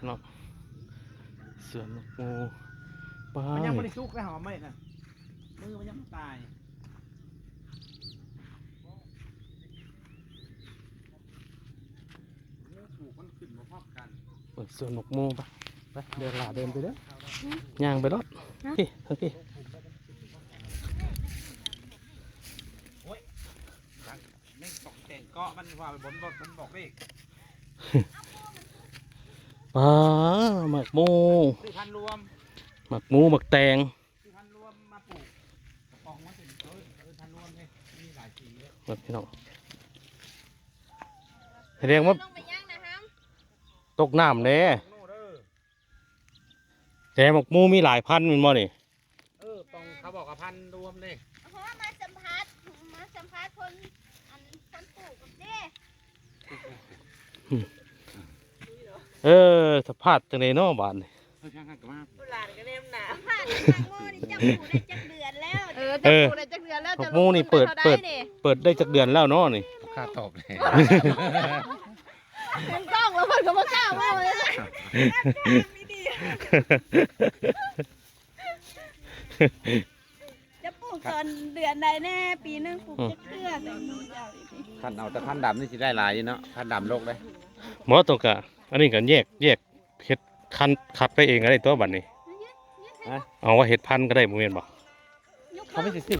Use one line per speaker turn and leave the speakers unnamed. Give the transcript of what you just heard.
เนาะสวนนกงูไป
มันยังไม่ได้ซุกนะหอมไม่นะมือมันยังตายปลูกมันขึ้นมาพร้อมกัน
เปิดสวนนกงูไปเดินหลาเดินไปเด้อย่างไปรถพี่พี่
แม่งตกแต่งเกาะมันว่าบนรถมันบอกเลข
ป้าหมักมู
ซื้อพันรวม
หมักมูหมักแตง
ซื้อพันรวมมาปลูกกระป๋องมันเป็นพันรวมเลยมีหลายสีเลย
แบบพี่น้องแสดงว่าตกน้ำเลยแต่หมักมูมีหลายพันมันบ่นี่
ปองเขาบอกว่าพันรวมเลย
เพราะว่ามาสัมภาษณ์คนคนปลูกกับเด้
สภาพจังไดเนาะบ้านนี่
ช่างกันมาก
บุหลานก็เล่มหนาผ่านทางโม่นี่จะปลูกได้จักเดือนแล้วจะปลูกได้จักเดือนแล้ว
หมักมูนี่เปิดได้จักเดือนแล้วเนาะนี่
ค่าตอบเลย
เป็นกล้องแล้วเพิ่นก็บ่กล้าเว้าเลยนะจะปลูกตอนเดือนใดแน่ปีนึงปลูกจักเทื่อแต่เจ้าอีกที
พันเอาแต่พันดำนี่สิได้หลายอยู่เนาะพันดำโลกเลย
หมอตรงกะอันนี้กันแยกเฮ็ดคัดไปเองก็ได้ตัวบัดนี้เอาว่าเฮ็ดพันธุ์ก็ได้บ่แม่นบ่
เขาไม่สิ